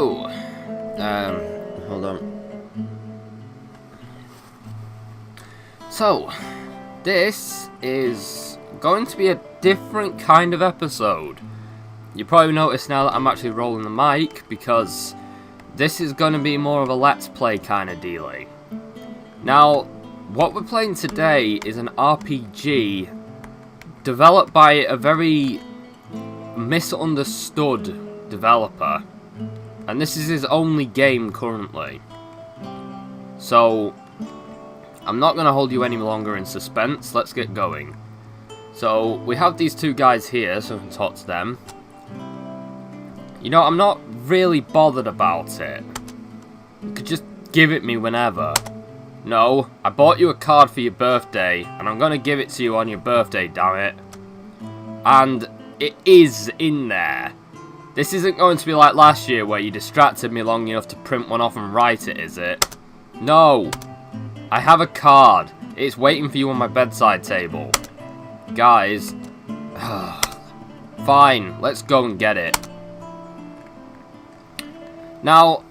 So, hold on. So, this is going to be a different kind of episode. You probably noticed now that I'm actually rolling the mic, because this is going to be more of a let's play kind of dealie. Now, what we're playing today is an RPG developed by a very misunderstood developer, and this is his only game currently. So, I'm not going to hold you any longer in suspense, let's get going. So, we have these two guys here, so we can talk to them. You know, I'm not really bothered about it. You could just give it me whenever. No, I bought you a card for your birthday, and I'm going to give it to you on your birthday, damn it. And it is in there. This isn't going to be like last year where you distracted me long enough to print one off and write it, is it? No. I have a card. It's waiting for you on my bedside table. Guys. Fine, let's go and get it. Now,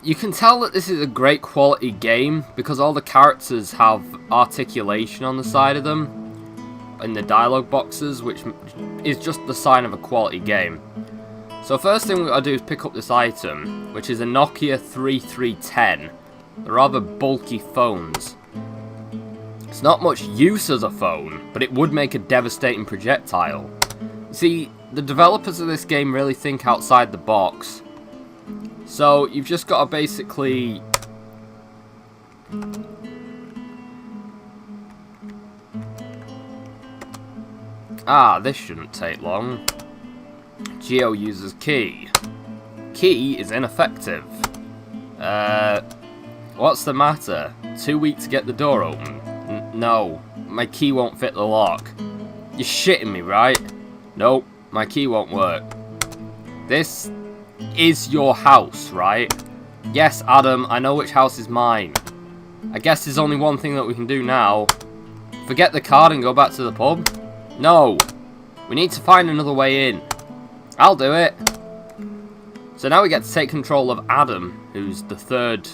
you can tell that this is a great quality game because all the characters have articulation on the side of them in the dialogue boxes, which is just the sign of a quality game. So first thing we gotta do is pick up this item, which is a Nokia 3310. They're rather bulky phones. It's not much use as a phone, but it would make a devastating projectile. See, the developers of this game really think outside the box. So, you've just got to basically... this shouldn't take long. Geo uses key. Key is ineffective. What's the matter? Too weak to get the door open? No, my key won't fit the lock. You're shitting me, right? Nope, my key won't work. This is your house, right? Yes, Adam, I know which house is mine. I guess there's only one thing that we can do now. Forget the card and go back to the pub? No, we need to find another way in. I'll do it. So now we get to take control of Adam, who's the third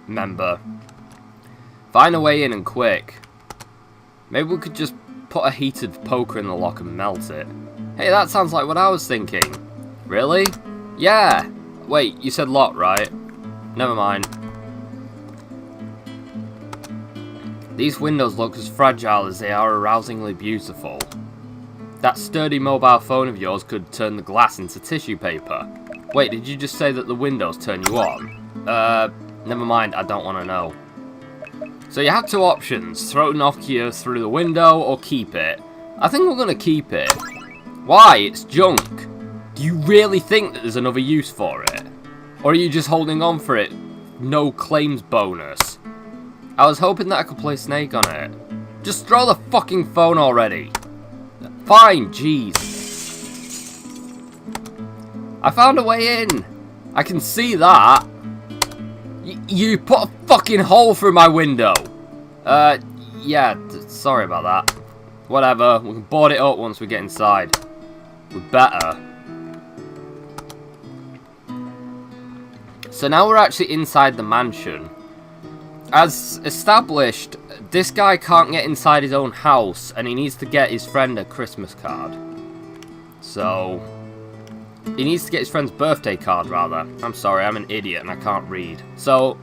member. Find a way in and quick. Maybe we could just put a heated poker in the lock and melt it. Hey, that sounds like what I was thinking. Really? Yeah! Wait, you said lock, right? Never mind. These windows look as fragile as they are arousingly beautiful. That sturdy mobile phone of yours could turn the glass into tissue paper. Wait, did you just say that the windows turn you on? Never mind, I don't want to know. So you have two options, throw Nokia through the window or keep it. I think we're going to keep it. Why? It's junk. Do you really think that there's another use for it? Or are you just holding on for it? No claims bonus. I was hoping that I could play Snake on it. Just throw the fucking phone already. Fine, jeez. I found a way in. I can see that. You put a fucking hole through my window. Yeah, sorry about that. Whatever, we can board it up once we get inside. We better. So now we're actually inside the mansion. As established, this guy can't get inside his own house, and he needs to get his friend a Christmas card. So, he needs to get his friend's birthday card, rather. I'm sorry, I'm an idiot and I can't read. So,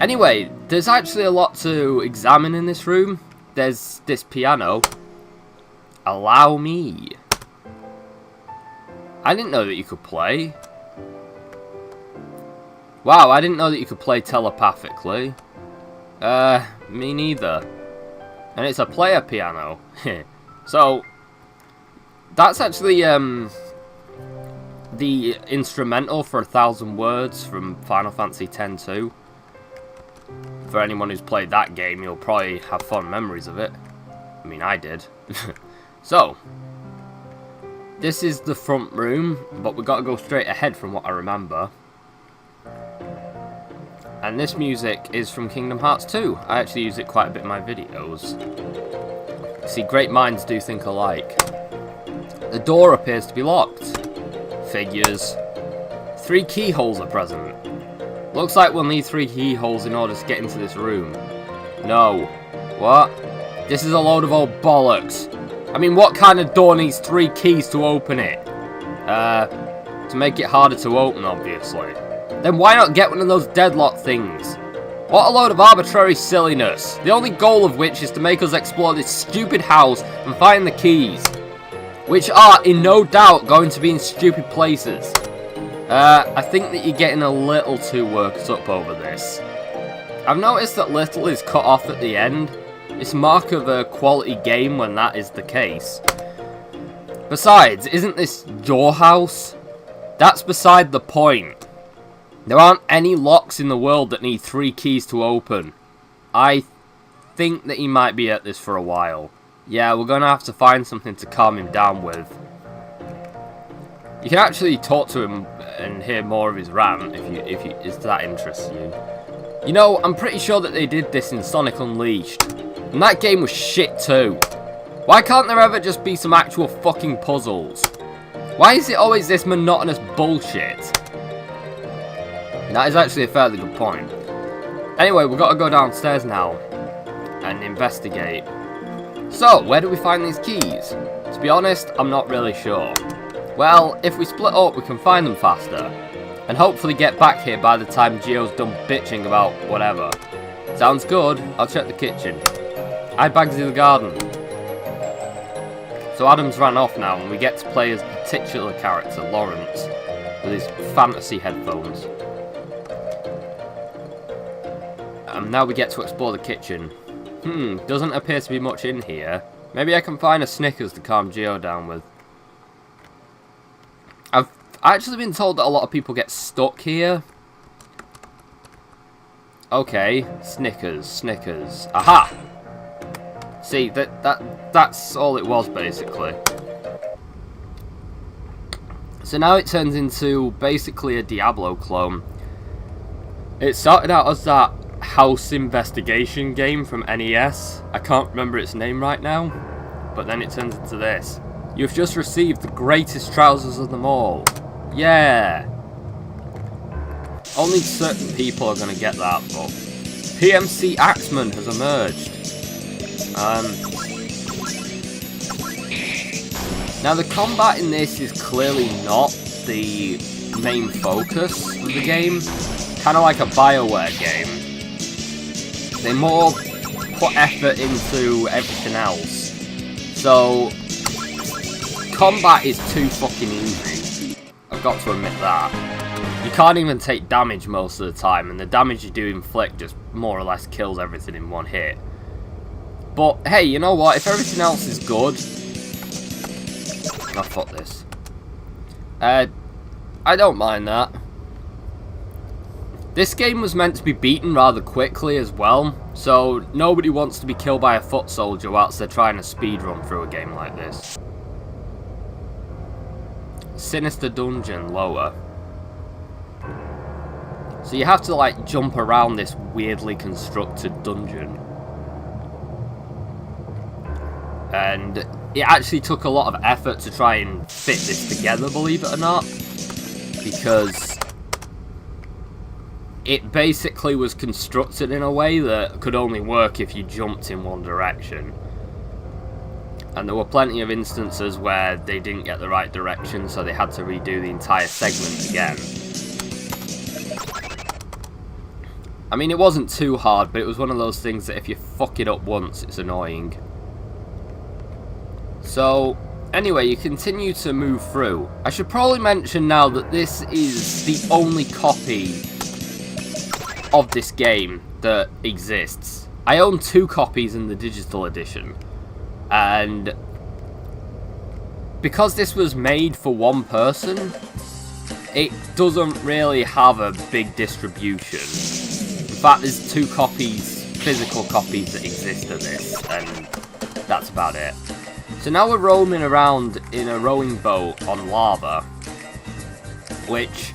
anyway, there's actually a lot to examine in this room. There's this piano. Allow me. I didn't know that you could play. Wow, I didn't know that you could play telepathically. Me neither. And it's a player piano. So, that's actually, the instrumental for 1,000 Words from Final Fantasy X-2. For anyone who's played that game, you'll probably have fond memories of it. I mean, I did. So, this is the front room, but we've got to go straight ahead from what I remember. And this music is from Kingdom Hearts 2. I actually use it quite a bit in my videos. See, great minds do think alike. The door appears to be locked. Figures. 3 keyholes are present. Looks like we'll need 3 keyholes in order to get into this room. No. What? This is a load of old bollocks. I mean, what kind of door needs 3 keys to open it? To make it harder to open, obviously. Then why not get one of those deadlock things? What a load of arbitrary silliness. The only goal of which is to make us explore this stupid house and find the keys. Which are, in no doubt, going to be in stupid places. I think that you're getting a little too worked up over this. I've noticed that little is cut off at the end. It's mark of a quality game when that is the case. Besides, isn't this your house? That's beside the point. There aren't any locks in the world that need 3 keys to open. I think that he might be at this for a while. Yeah, we're going to have to find something to calm him down with. You can actually talk to him and hear more of his rant if that interests you. You know, I'm pretty sure that they did this in Sonic Unleashed. And that game was shit too. Why can't there ever just be some actual fucking puzzles? Why is it always this monotonous bullshit? That is actually a fairly good point. Anyway, we've got to go downstairs now and investigate. So, where do we find these keys? To be honest, I'm not really sure. Well, if we split up, we can find them faster. And hopefully get back here by the time Gio's done bitching about whatever. Sounds good. I'll check the kitchen. I Bagsy the garden. So Adam's ran off now, and we get to play as a particular character, Lawrence, with his fantasy headphones. And now we get to explore the kitchen. Doesn't appear to be much in here. Maybe I can find a Snickers to calm Gio down with. I've actually been told that a lot of people get stuck here. Okay, Snickers. Aha! See, that's all it was, basically. So now it turns into basically a Diablo clone. It started out as that house investigation game from NES. I can't remember its name right now, but then it turns into this. You've just received the greatest trousers of them all. Yeah! Only certain people are going to get that, but PMC Axeman has emerged. Now the combat in this is clearly not the main focus of the game. Kind of like a BioWare game. They more put effort into everything else. So, combat is too fucking easy. I've got to admit that. You can't even take damage most of the time, and the damage you do inflict just more or less kills everything in one hit. But, hey, you know what? If everything else is good... Oh, fuck this. I don't mind that. This game was meant to be beaten rather quickly as well, so nobody wants to be killed by a foot soldier whilst they're trying to speedrun through a game like this. Sinister Dungeon, lower. So you have to, like, jump around this weirdly constructed dungeon. And it actually took a lot of effort to try and fit this together, believe it or not. Because it basically was constructed in a way that could only work if you jumped in one direction. And there were plenty of instances where they didn't get the right direction, so they had to redo the entire segment again. I mean, it wasn't too hard, but it was one of those things that if you fuck it up once, it's annoying. So, anyway, you continue to move through. I should probably mention now that this is the only copy of this game that exists. I own 2 copies in the digital edition. And because this was made for one person, it doesn't really have a big distribution. In fact, there's 2 copies, physical copies that exist of this, and that's about it. So now we're roaming around in a rowing boat on lava, which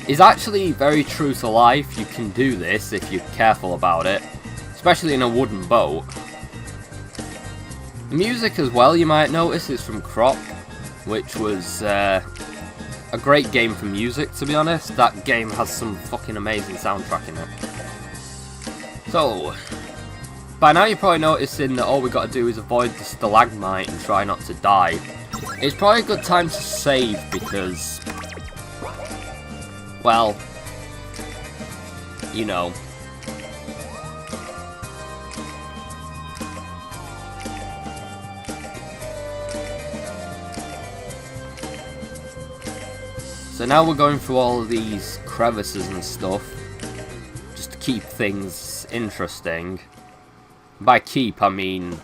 is actually very true to life. You can do this if you're careful about it, especially in a wooden boat. The music as well, you might notice, is from Crop, which was a great game for music, to be honest. That game has some fucking amazing soundtrack in it. So, by now you're probably noticing that all we got to do is avoid the stalagmite and try not to die. It's probably a good time to save because, well, you know. So now we're going through all of these crevices and stuff, just to keep things interesting. By keep, I mean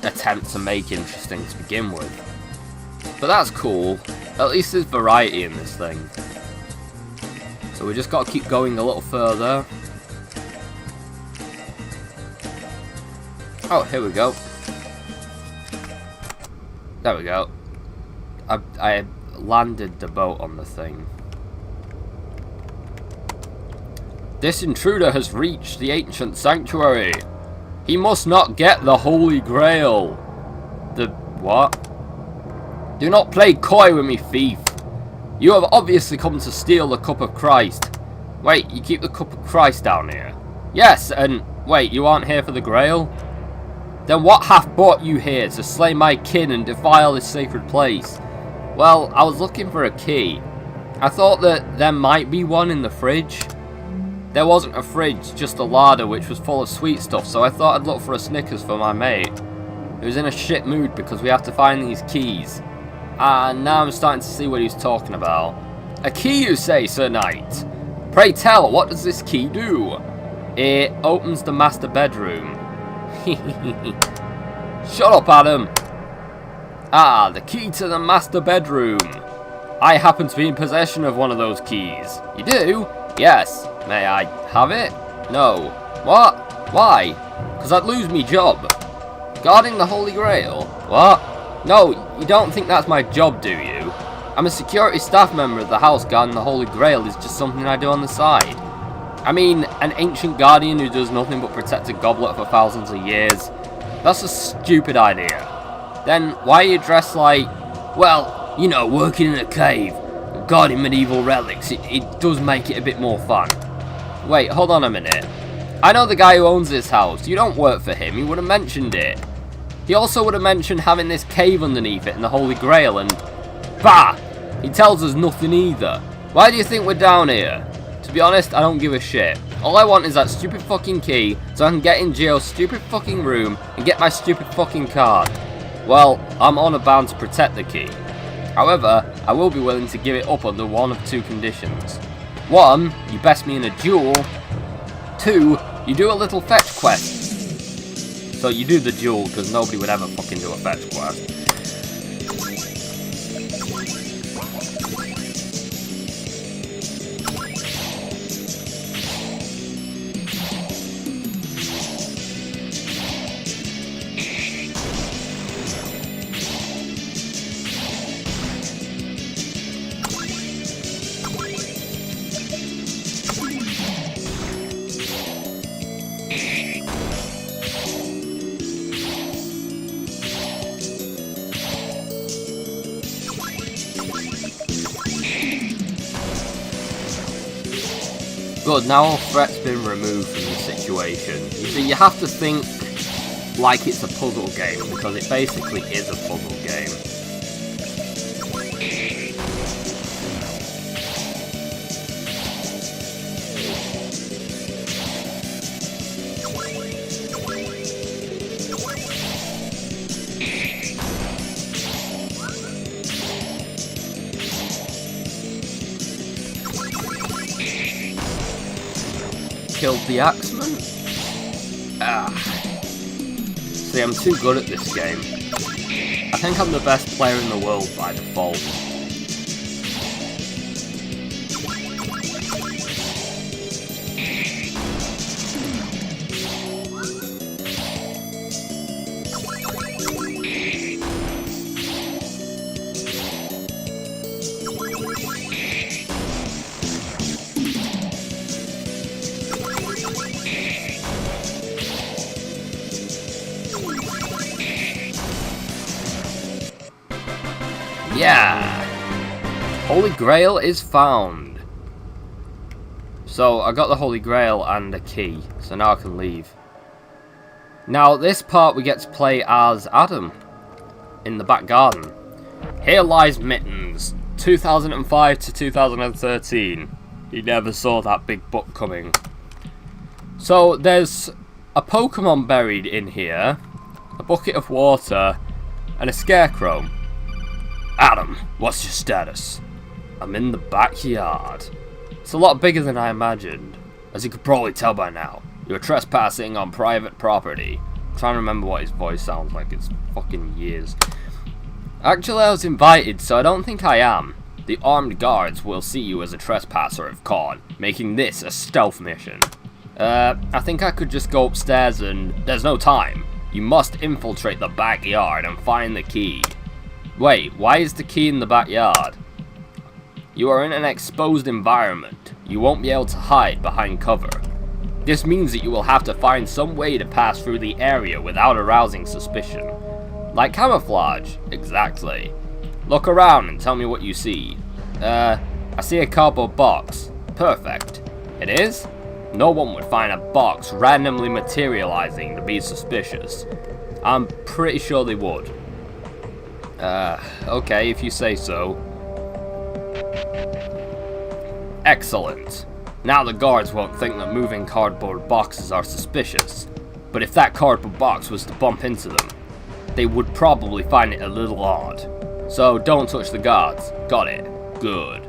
attempt to make interesting to begin with. But that's cool. At least there's variety in this thing. So we just got to keep going a little further. Oh, here we go. There we go. I landed the boat on the thing. This intruder has reached the ancient sanctuary. He must not get the Holy Grail. The what? Do not play coy with me, thief. You have obviously come to steal the Cup of Christ. Wait, you keep the Cup of Christ down here? Yes, and wait, you aren't here for the Grail? Then what hath brought you here to slay my kin and defile this sacred place? Well, I was looking for a key. I thought that there might be one in the fridge. There wasn't a fridge, just a larder which was full of sweet stuff, so I thought I'd look for a Snickers for my mate. He was in a shit mood because we have to find these keys. And now I'm starting to see what he's talking about. A key, you say, Sir Knight? Pray tell, what does this key do? It opens the master bedroom. Shut up, Adam. Ah, the key to the master bedroom. I happen to be in possession of one of those keys. You do? Yes. May I have it? No. What? Why? Because I'd lose me job. Guarding the Holy Grail? What? No, you don't think that's my job, do you? I'm a security staff member of the house guarding the Holy Grail is just something I do on the side. I mean, an ancient guardian who does nothing but protect a goblet for thousands of years. That's a stupid idea. Then why are you dressed like, well, you know, working in a cave, guarding medieval relics? It does make it a bit more fun. Wait, hold on a minute. I know the guy who owns this house. You don't work for him. He would have mentioned it. He also would have mentioned having this cave underneath it and the Holy Grail, and bah! He tells us nothing either. Why do you think we're down here? To be honest, I don't give a shit. All I want is that stupid fucking key so I can get in Geo's stupid fucking room and get my stupid fucking card. Well, I'm honor bound to protect the key. However, I will be willing to give it up under one of two conditions. 1, you best me in a duel. 2, you do a little fetch quest. So you do the duel, because nobody would ever fucking do a fetch quest. Good, now all threat's been removed from the situation. You see, you have to think like it's a puzzle game, because it basically is a puzzle game. Killed the axeman? Ah. See, I'm too good at this game. I think I'm the best player in the world by default. Yeah! Holy Grail is found. So I got the Holy Grail and a key, so now I can leave. Now this part we get to play as Adam in the back garden. Here lies Mittens, 2005 to 2013. He never saw that big book coming. So there's a Pokemon buried in here, a bucket of water, and a scarecrow. Adam, what's your status? I'm in the backyard. It's a lot bigger than I imagined. As you could probably tell by now, you're trespassing on private property. I'm trying to remember what his voice sounds like, it's fucking years. Actually, I was invited, so I don't think I am. The armed guards will see you as a trespasser if caught, making this a stealth mission. I think I could just go upstairs and... There's no time. You must infiltrate the backyard and find the key. Wait, why is the key in the backyard? You are in an exposed environment. You won't be able to hide behind cover. This means that you will have to find some way to pass through the area without arousing suspicion. Like camouflage, exactly. Look around and tell me what you see. I see a cardboard box. Perfect. It is? No one would find a box randomly materializing to be suspicious. I'm pretty sure they would. Okay, if you say so. Excellent. Now the guards won't think that moving cardboard boxes are suspicious. But if that cardboard box was to bump into them, they would probably find it a little odd. So don't touch the guards. Got it. Good.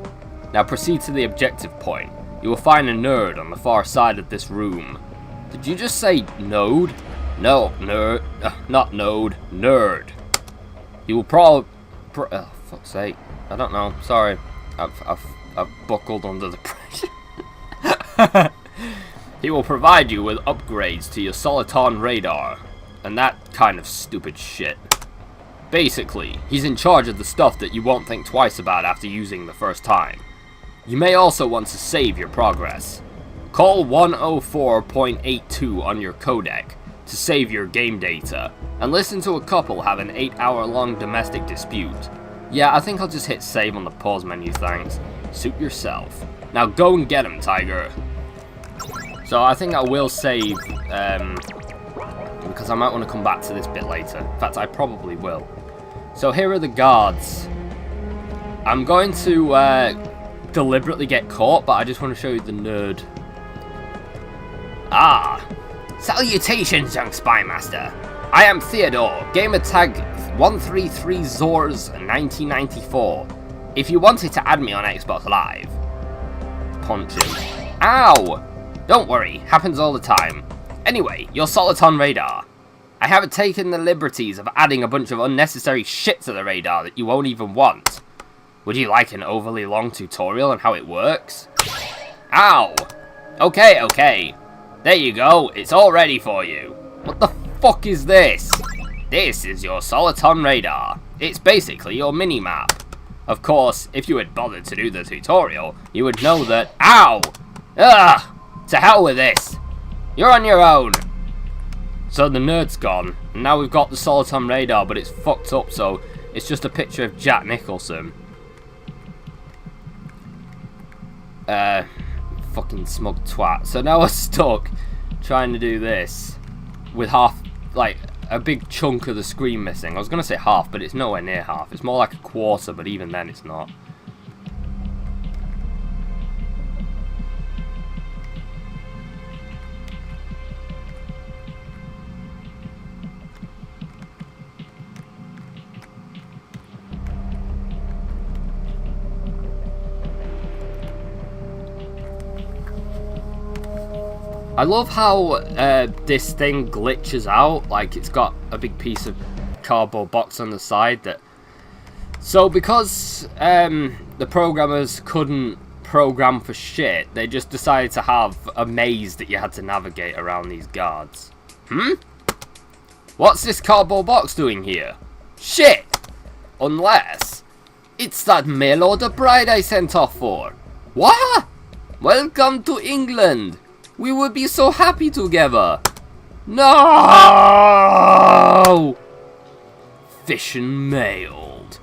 Now proceed to the objective point. You will find a nerd on the far side of this room. Did you just say node? No, nerd. Not node. Nerd. He will oh, fuck's sake. I don't know. Sorry. I've buckled under the pressure. He will provide you with upgrades to your Soliton radar. And that kind of stupid shit. Basically, he's in charge of the stuff that you won't think twice about after using the first time. You may also want to save your progress. Call 104.82 on your codec to save your game data, and listen to a couple have an 8-hour-long domestic dispute. Yeah, I think I'll just hit save on the pause menu, thanks. Suit yourself. Now go and get him, Tiger. So I think I will save, because I might want to come back to this bit later. In fact, I probably will. So here are the guards. I'm going to deliberately get caught, but I just want to show you the nerd. Ah! Salutations, young spy master. I am Theodore, gamer tag 133Zors1994. If you wanted to add me on Xbox Live. Punch him. Ow! Don't worry, happens all the time. Anyway, your Soliton radar. I haven't taken the liberties of adding a bunch of unnecessary shit to the radar that you won't even want. Would you like an overly long tutorial on how it works? Ow! Okay. There you go, it's all ready for you. What the fuck is this? This is your Soliton radar. It's basically your mini-map. Of course, if you had bothered to do the tutorial, you would know that... Ow! Ugh! To hell with this! You're on your own! So the nerd's gone, and now we've got the Soliton radar, but it's fucked up, so it's just a picture of Jack Nicholson. Fucking smug twat. So now we're stuck trying to do this with half, like, a big chunk of the screen missing. I was going to say half, but it's nowhere near half. It's more like a quarter, but even then it's not. I love how this thing glitches out, like it's got a big piece of cardboard box on the side that... So because the programmers couldn't program for shit, they just decided to have a maze that you had to navigate around these guards. What's this cardboard box doing here? Shit! Unless it's that mail order bride I sent off for. What? Welcome to England! We would be so happy together. No! Fish and mailed.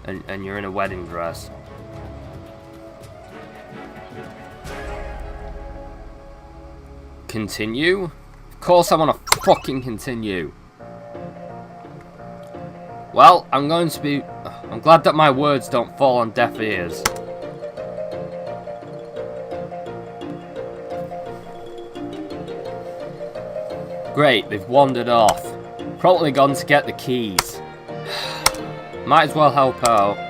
And you're in a wedding dress. Continue? Of course I want to fucking continue. Well, I'm glad that my words don't fall on deaf ears. Great, they've wandered off. Probably gone to get the keys. Might as well help out.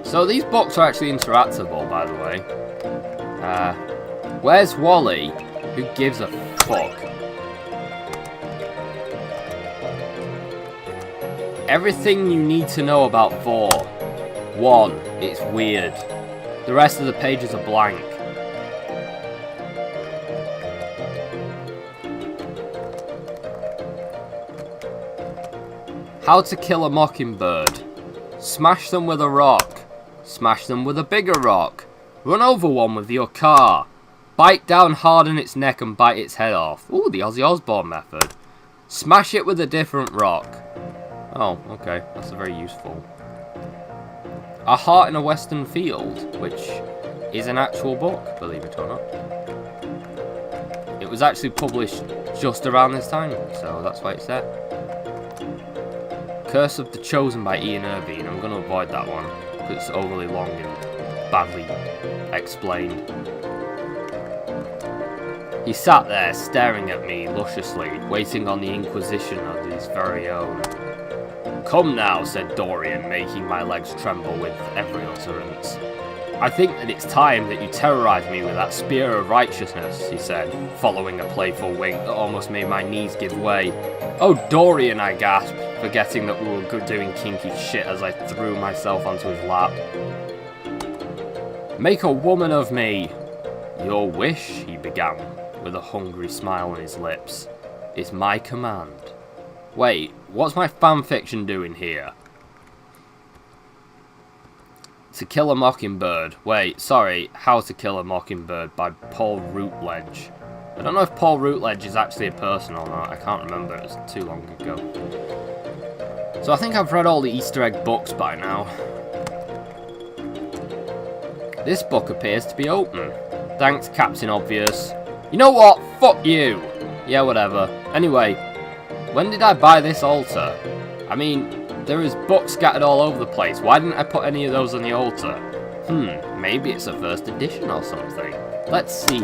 So these books are actually interactable, by the way. Where's Wally? Who gives a fuck? Everything you need to know about 4. 1. It's weird. The rest of the pages are blank. How to kill a mockingbird. Smash them with a rock. Smash them with a bigger rock. Run over one with your car. Bite down hard on its neck and bite its head off. Ooh, the Ozzy Osbourne method. Smash it with a different rock. Oh, okay. That's very useful. A Heart in a Western Field, which is an actual book, believe it or not. It was actually published just around this time, so that's why it's there. Curse of the Chosen by Ian Irvine. I'm going to avoid that one, because it's overly long and badly explained. He sat there, staring at me lusciously, waiting on the inquisition of his very own. Come now, said Dorian, making my legs tremble with every utterance. I think that it's time that you terrorise me with that spear of righteousness, he said, following a playful wink that almost made my knees give way. Oh, Dorian, I gasped, forgetting that we were doing kinky shit as I threw myself onto his lap. Make a woman of me. Your wish, he began, with a hungry smile on his lips, is my command. Wait, what's my fanfiction doing here? To Kill a Mockingbird. Wait, sorry, How to Kill a Mockingbird by Paul Routledge. I don't know if Paul Routledge is actually a person or not. I can't remember, it was too long ago. So I think I've read all the Easter egg books by now. This book appears to be open. Thanks, Captain Obvious. You know what? Fuck you! Yeah, whatever. Anyway, when did I buy this altar? I mean, there is books scattered all over the place. Why didn't I put any of those on the altar? Maybe it's a first edition or something. Let's see.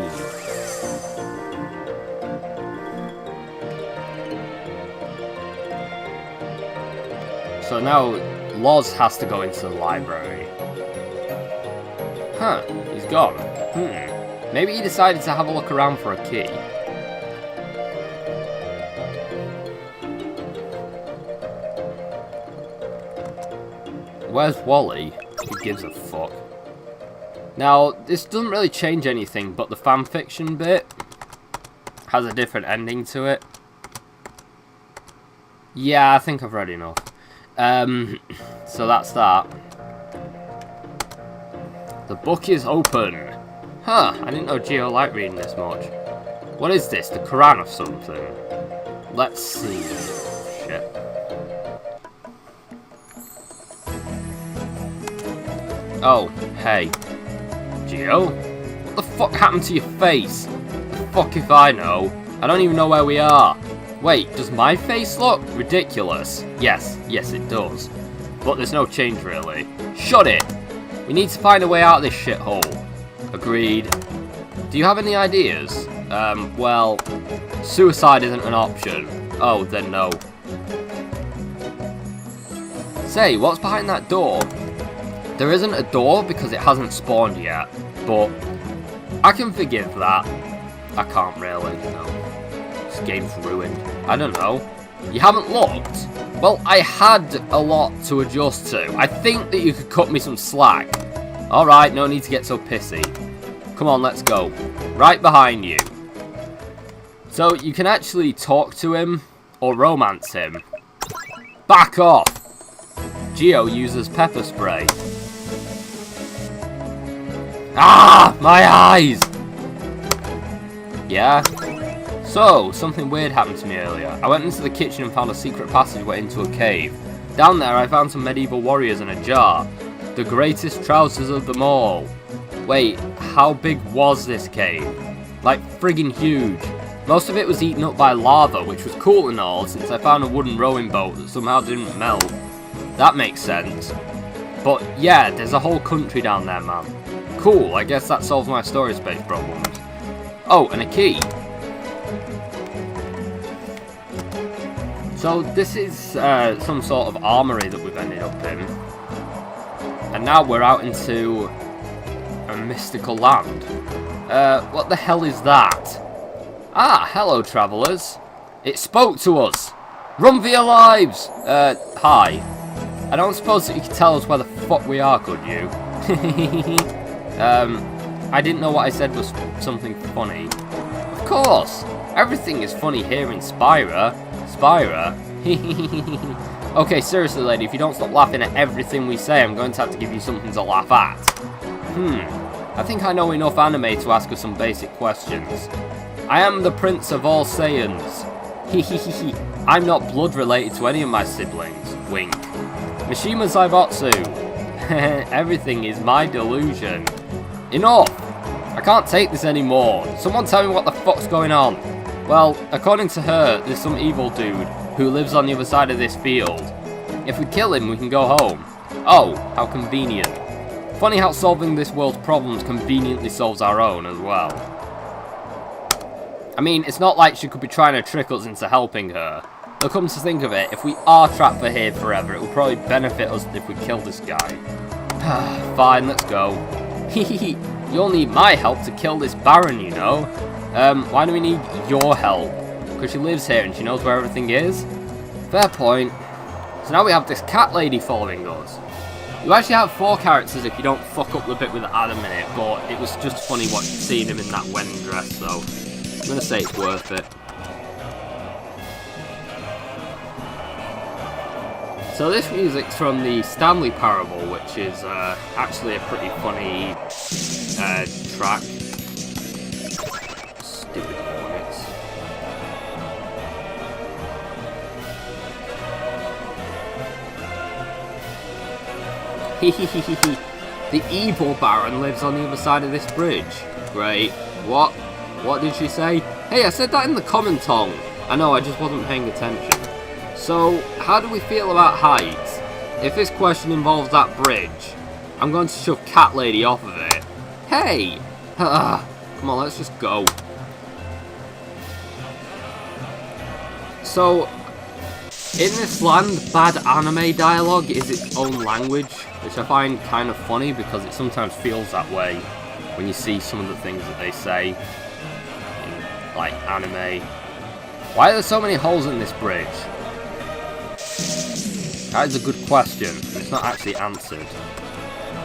So now, Loz has to go into the library. Huh, he's gone. Maybe he decided to have a look around for a key. Where's Wally? Who gives a fuck? Now, this doesn't really change anything, but the fanfiction bit has a different ending to it. Yeah, I think I've read enough. So that's that. The book is open. Huh, I didn't know Geo liked reading this much. What is this, the Quran or something? Let's see. Shit. Oh, hey. Geo? What the fuck happened to your face? The fuck if I know. I don't even know where we are. Wait, does my face look ridiculous? Yes it does. But there's no change really. Shut it! We need to find a way out of this shithole. Agreed. Do you have any ideas? Well, suicide isn't an option. Oh, then no. Say, what's behind that door? There isn't a door because it hasn't spawned yet, but I can forgive that. I can't really, no. This game's ruined. I don't know. You haven't looked? Well, I had a lot to adjust to. I think that you could cut me some slack. Alright, no need to get so pissy. Come on, let's go. Right behind you. So, you can actually talk to him or romance him. Back off! Geo uses pepper spray. Ah! My eyes! Yeah? So, something weird happened to me earlier. I went into the kitchen and found a secret passageway into a cave. Down there I found some medieval warriors in a jar. The greatest trousers of them all. Wait, how big was this cave? Like friggin' huge. Most of it was eaten up by lava, which was cool and all, since I found a wooden rowing boat that somehow didn't melt. That makes sense. But yeah, there's a whole country down there, man. Cool, I guess that solves my storage space problems. Oh, and a key. So this is some sort of armory that we've ended up in. And now we're out into a mystical land. What the hell is that? Ah, hello travellers. It spoke to us. Run for your lives! Hi. I don't suppose that you could tell us where the fuck we are, could you? I didn't know what I said was something funny. Of course! Everything is funny here in Spira. Spira? Okay, seriously lady, if you don't stop laughing at everything we say, I'm going to have to give you something to laugh at. I think I know enough anime to ask us some basic questions. I am the Prince of all Saiyans. I'm not blood related to any of my siblings. Wink. Mishima Zaibatsu. Everything is my delusion. Enough! I can't take this anymore. Someone tell me what the fuck's going on. Well, according to her, there's some evil dude who lives on the other side of this field. If we kill him, we can go home. Oh, how convenient. Funny how solving this world's problems conveniently solves our own as well. I mean, it's not like she could be trying to trick us into helping her. Though come to think of it, if we are trapped for here forever, it will probably benefit us if we kill this guy. Fine, let's go. You'll need my help to kill this Baron, you know. Why do we need your help? Because she lives here and she knows where everything is? Fair point. So now we have this cat lady following us. You actually have 4 characters if you don't fuck up the bit with Adam in it, but it was just funny seeing him in that wedding dress, so I'm going to say it's worth it. So this music's from the Stanley Parable, which is actually a pretty funny track. Stupid hornets. The evil Baron lives on the other side of this bridge. Great. What? What did she say? Hey, I said that in the common tongue. I know, I just wasn't paying attention. So, how do we feel about heights? If this question involves that bridge, I'm going to shove Cat Lady off of it. Hey! Come on, let's just go. So, in this land, bad anime dialogue is its own language, which I find kind of funny because it sometimes feels that way when you see some of the things that they say in, like, anime. Why are there so many holes in this bridge? That is a good question, and it's not actually answered.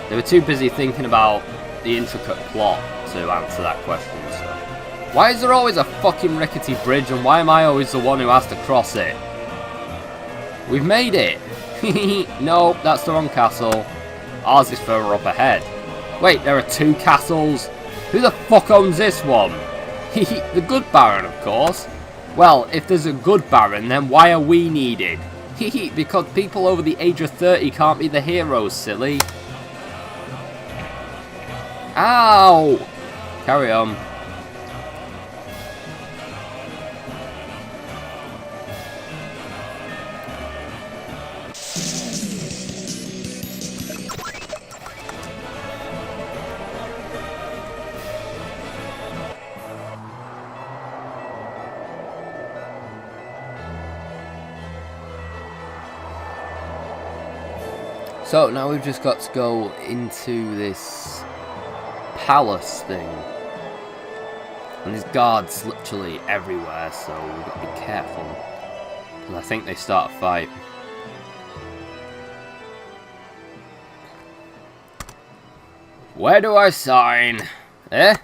They were too busy thinking about the intricate plot to answer that question, so. Why is there always a fucking rickety bridge, and why am I always the one who has to cross it? We've made it! No, that's the wrong castle. Ours is further up ahead. Wait, there are 2 castles? Who the fuck owns this one? The good Baron, of course. Well, if there's a good Baron, then why are we needed? Because people over the age of 30 can't be the heroes, silly. Ow! Carry on. So now we've just got to go into this palace thing. And there's guards literally everywhere, so we've got to be careful. Because I think they start a fight. Where do I sign? Eh?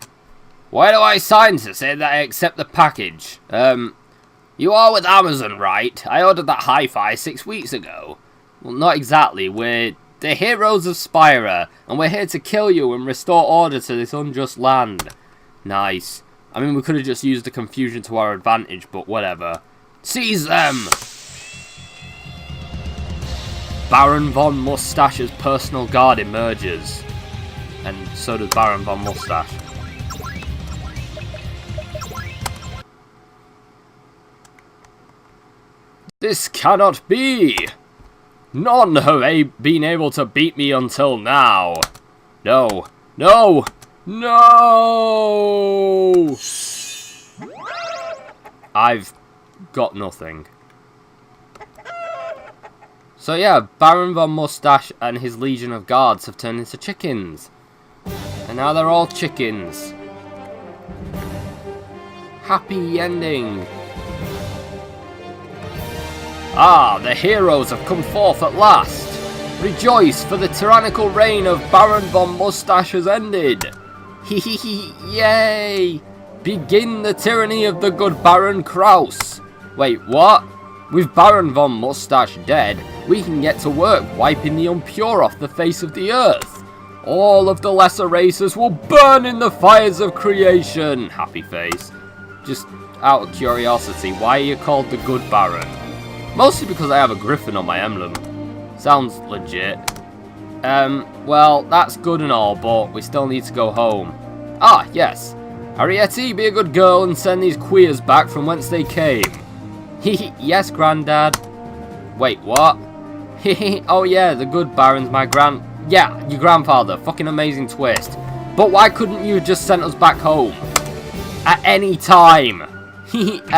Where do I sign to say that I accept the package? You are with Amazon, right? I ordered that hi-fi 6 weeks ago. Well, not exactly. We're the heroes of Spira, and we're here to kill you and restore order to this unjust land. Nice. I mean, we could have just used the confusion to our advantage, but whatever. Seize them! Baron von Mustache's personal guard emerges. And so does Baron von Mustache. This cannot be! None have been able to beat me until now. No. No! No! I've got nothing. So yeah, Baron von Mustache and his legion of guards have turned into chickens. And now they're all chickens. Happy ending. Ah, the heroes have come forth at last. Rejoice, for the tyrannical reign of Baron von Mustache has ended. Hehehe, yay! Begin the tyranny of the good Baron Kraus. Wait, what? With Baron von Mustache dead, we can get to work wiping the impure off the face of the earth. All of the lesser races will burn in the fires of creation. Happy face. Just out of curiosity, why are you called the Good Baron? Mostly because I have a griffin on my emblem. Sounds legit. Well, that's good and all, but we still need to go home. Ah, yes. Ariete, be a good girl and send these queers back from whence they came. Hehe, yes, Grandad. Wait, what? Hehe, oh yeah, the Good Baron's my yeah, your grandfather. Fucking amazing twist. But why couldn't you have just sent us back home? At any time. Hehe,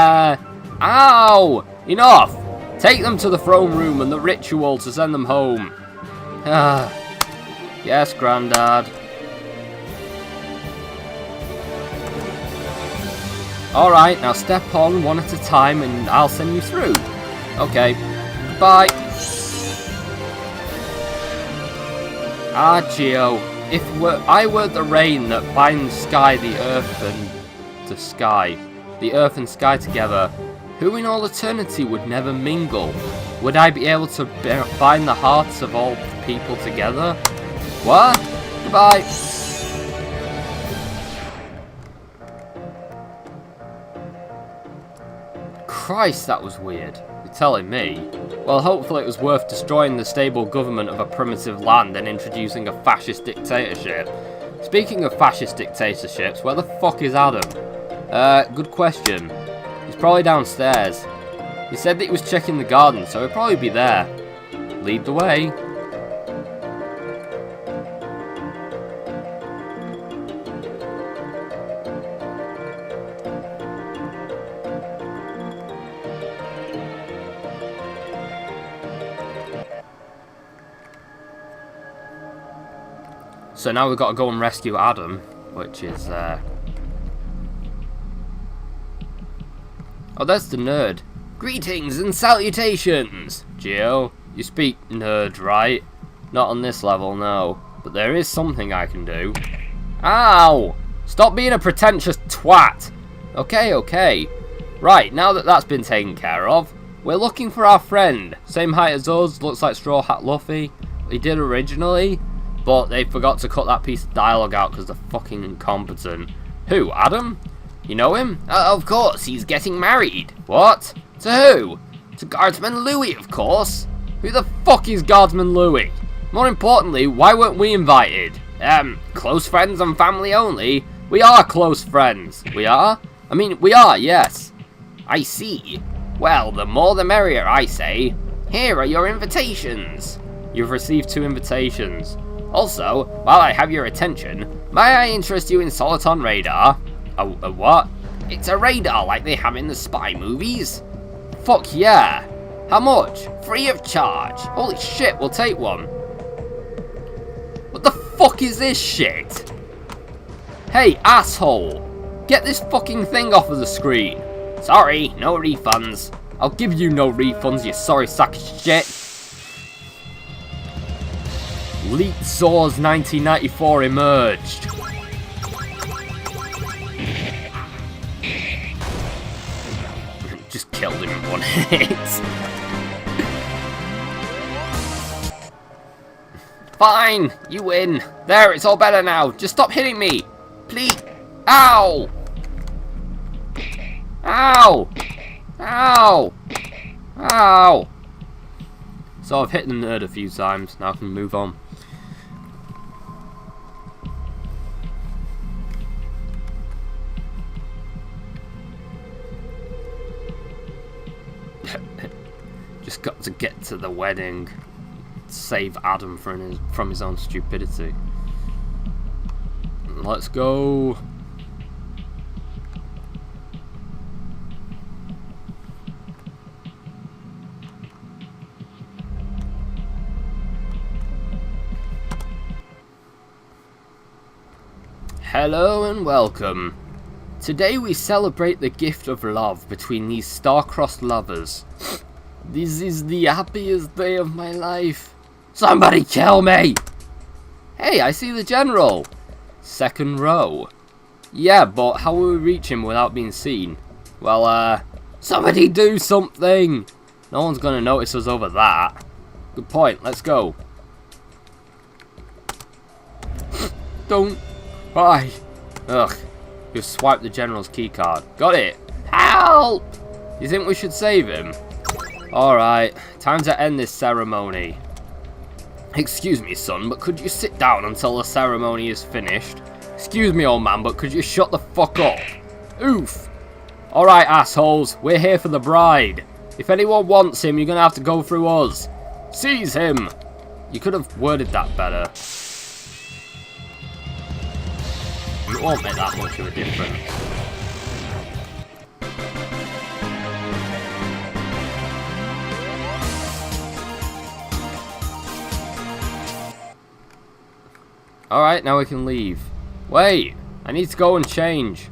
ow! Enough! Take them to the throne room and the ritual to send them home. Ah, yes, Grandad. Alright, now step on one at a time and I'll send you through. Okay, goodbye. Ah, Geo, if I were the rain that binds the earth and sky together, who in all eternity would never mingle? Would I be able to bind the hearts of all people together? What? Goodbye. Christ, that was weird. You're telling me? Well, hopefully it was worth destroying the stable government of a primitive land and introducing a fascist dictatorship. Speaking of fascist dictatorships, where the fuck is Adam? Good question. He's probably downstairs. He said that he was checking the garden, so he'll probably be there. Lead the way. So now we've got to go and rescue Adam, which is, oh, that's the nerd. Greetings and salutations! Geo, you speak nerd, right? Not on this level, no. But there is something I can do. Ow! Stop being a pretentious twat! Okay. Right, now that that's been taken care of, we're looking for our friend. Same height as us, looks like Straw Hat Luffy. He did originally, but they forgot to cut that piece of dialogue out because they're fucking incompetent. Who, Adam? You know him? Of course, he's getting married. What? To who? To Guardsman Louis, of course. Who the fuck is Guardsman Louis? More importantly, why weren't we invited? Close friends and family only? We are close friends. We are? I mean, we are, yes. I see. Well, the more the merrier, I say. Here are your invitations. You've received 2 invitations. Also, while I have your attention, may I interest you in Soliton Radar? A what? It's a radar like they have in the spy movies. Fuck yeah. How much? Free of charge. Holy shit, we'll take one. What the fuck is this shit? Hey, asshole. Get this fucking thing off of the screen. Sorry, no refunds. I'll give you no refunds, you sorry sack of shit. Leet Zors 1994 emerged. Just killed him in one hit. Fine, you win. There, it's all better now. Just stop hitting me. Please. Ow! Ow! Ow! Ow! So I've hit the nerd a few times, now I can move on. Just got to get to the wedding. Save Adam from his own stupidity. Let's go. Hello and welcome. Today we celebrate the gift of love between these star-crossed lovers. This is the happiest day of my life. Somebody kill me! Hey, I see the general. Second row. Yeah, but how will we reach him without being seen? Well, somebody do something! No one's gonna notice us over that. Good point, let's go. Don't. Why? Ugh. You've swiped the general's keycard. Got it! Help! You think we should save him? Alright, time to end this ceremony. Excuse me, son, but could you sit down until the ceremony is finished? Excuse me, old man, but could you shut the fuck up? Oof! Alright, assholes, we're here for the bride. If anyone wants him, you're gonna have to go through us. Seize him! You could have worded that better. It won't make that much of a difference. Alright, now we can leave. Wait! I need to go and change.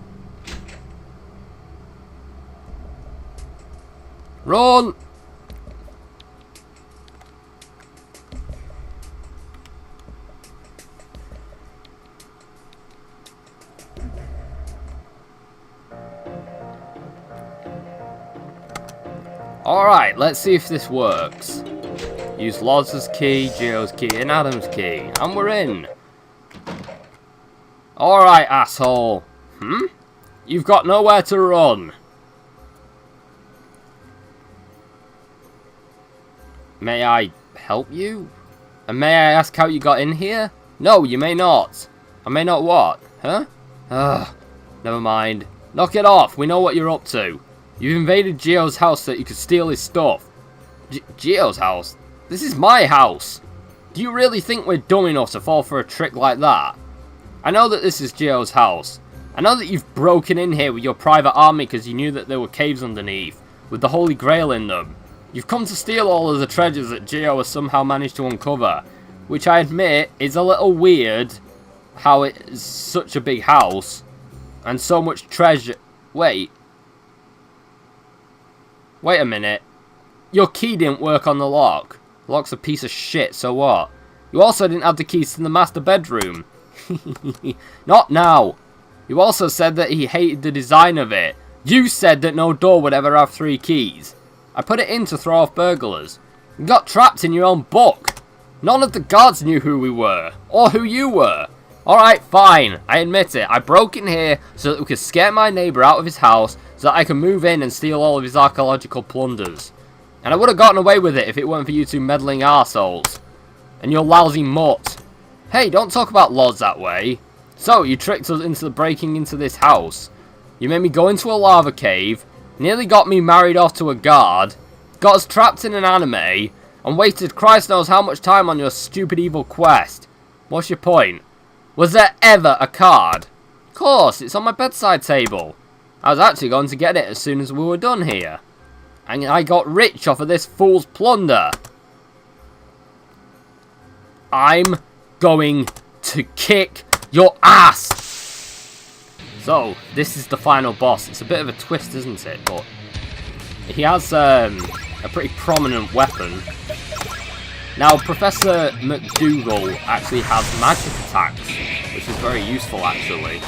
Run! Alright, let's see if this works. Use Loz's key, Geo's key, and Adam's key. And we're in. Alright, asshole. You've got nowhere to run. May I help you? And may I ask how you got in here? No, you may not. I may not what? Huh? Ugh. Never mind. Knock it off. We know what you're up to. You've invaded Geo's house so that you could steal his stuff. Geo's house? This is my house. Do you really think we're dumb enough to fall for a trick like that? I know that this is Geo's house. I know that you've broken in here with your private army because you knew that there were caves underneath, with the Holy Grail in them. You've come to steal all of the treasures that Geo has somehow managed to uncover, which I admit is a little weird, how it's such a big house, and so much treasure. Wait a minute. Your key didn't work on the lock. The lock's a piece of shit, so what? You also didn't have the keys to the master bedroom. Not now. You also said that he hated the design of it. You said that no door would ever have 3 keys. I put it in to throw off burglars. You got trapped in your own book. None of the guards knew who we were, or who you were. Alright, fine. I admit it. I broke in here so that we could scare my neighbour out of his house so that I could move in and steal all of his archaeological plunders. And I would have gotten away with it if it weren't for you two meddling arseholes. And your lousy mutt. Hey, don't talk about Loz that way. So, you tricked us into breaking into this house. You made me go into a lava cave, nearly got me married off to a guard, got us trapped in an anime, and wasted Christ knows how much time on your stupid evil quest. What's your point? Was there ever a card? Of course, it's on my bedside table. I was actually going to get it as soon as we were done here. And I got rich off of this fool's plunder. I'm going to kick your ass. So, this is the final boss. It's a bit of a twist, isn't it? But he has a pretty prominent weapon. Now, Professor McDougal actually has magic attacks, which is very useful, actually.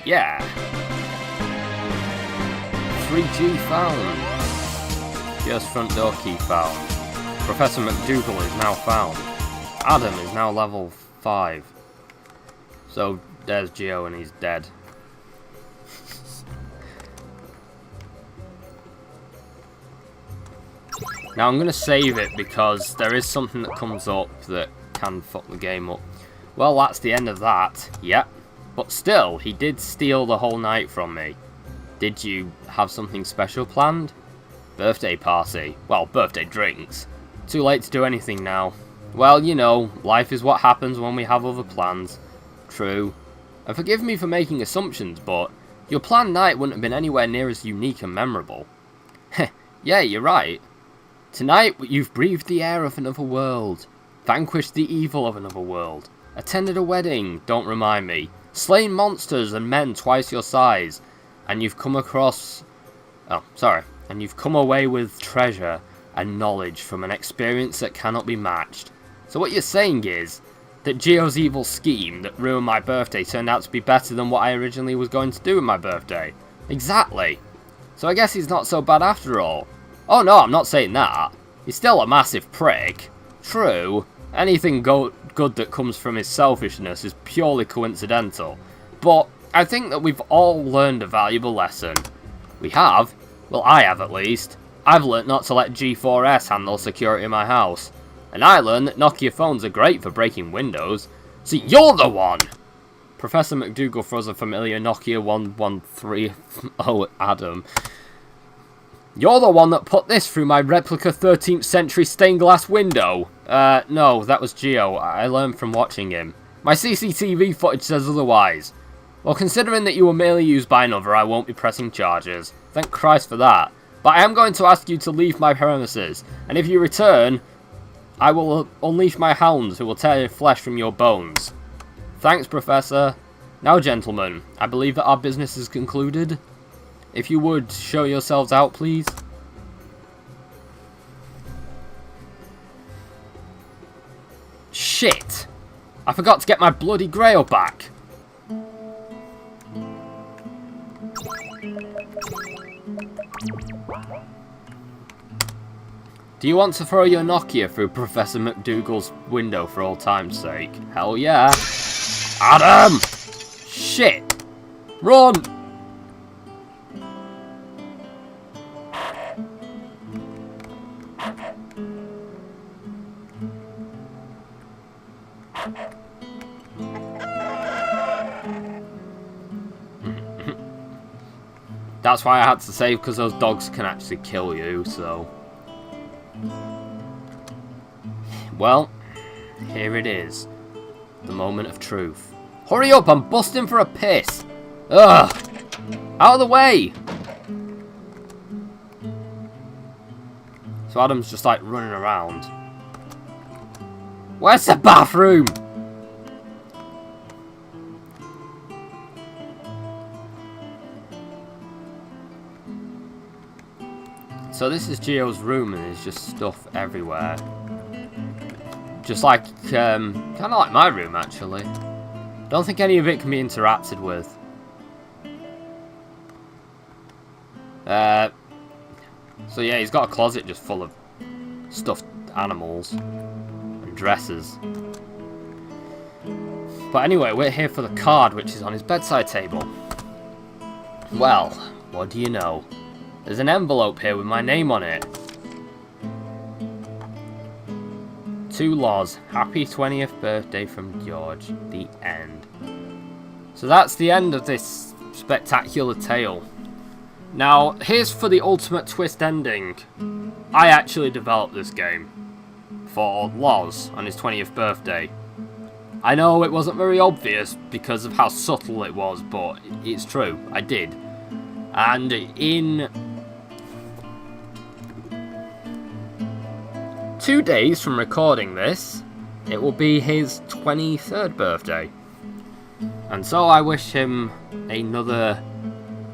Yeah. 3G found. Just front door key found. Professor McDougal is now found. Adam is now level 5. So there's Geo and he's dead. Now I'm going to save it because there is something that comes up that can fuck the game up. Well, that's the end of that. Yep. But still, he did steal the whole night from me. Did you have something special planned? Birthday party. Well, birthday drinks. Too late to do anything now. Well, you know, life is what happens when we have other plans. True. And forgive me for making assumptions, but your planned night wouldn't have been anywhere near as unique and memorable. Heh, yeah, you're right. Tonight, you've breathed the air of another world. Vanquished the evil of another world. Attended a wedding, don't remind me. Slain monsters and men twice your size. And you've come across... Oh, sorry. And you've come away with treasure and knowledge from an experience that cannot be matched. So what you're saying is that Geo's evil scheme that ruined my birthday turned out to be better than what I originally was going to do with my birthday. Exactly. So I guess he's not so bad after all. Oh no, I'm not saying that. He's still a massive prick. True, anything good that comes from his selfishness is purely coincidental. But I think that we've all learned a valuable lesson. We have. Well, I have at least. I've learnt not to let G4S handle security in my house. And I learned that Nokia phones are great for breaking windows. So you're the one! Professor McDougal throws a familiar Nokia 113... Oh, Adam. You're the one that put this through my replica 13th century stained glass window. No, that was Geo. I learned from watching him. My CCTV footage says otherwise. Well, considering that you were merely used by another, I won't be pressing charges. Thank Christ for that. But I am going to ask you to leave my premises, and if you return, I will unleash my hounds who will tear your flesh from your bones. Thanks, Professor. Now, gentlemen, I believe that our business is concluded. If you would, show yourselves out, please. Shit! I forgot to get my bloody grail back. Do you want to throw your Nokia through Professor McDougal's window for all time's sake? Hell yeah. Adam! Shit! Run! That's why I had to save, because those dogs can actually kill you, so... Well, here it is. The moment of truth. Hurry up, I'm busting for a piss! Ugh! Out of the way! So Adam's just like running around. Where's the bathroom? So this is Geo's room and there's just stuff everywhere. Just like, kind of like my room actually. Don't think any of it can be interacted with. So yeah, he's got a closet just full of stuffed animals and dresses. But anyway, we're here for the card which is on his bedside table. Well, what do you know? There's an envelope here with my name on it. To Loz, happy 20th birthday from George. The end. So that's the end of this spectacular tale. Now, here's for the ultimate twist ending. I actually developed this game for Loz on his 20th birthday. I know it wasn't very obvious because of how subtle it was, but it's true, I did. And in 2 days from recording this, it will be his 23rd birthday. And so I wish him another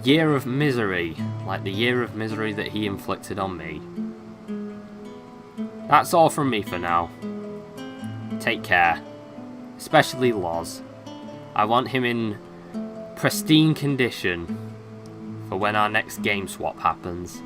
year of misery, like the year of misery that he inflicted on me. That's all from me for now. Take care. Especially Loz. I want him in pristine condition for when our next game swap happens.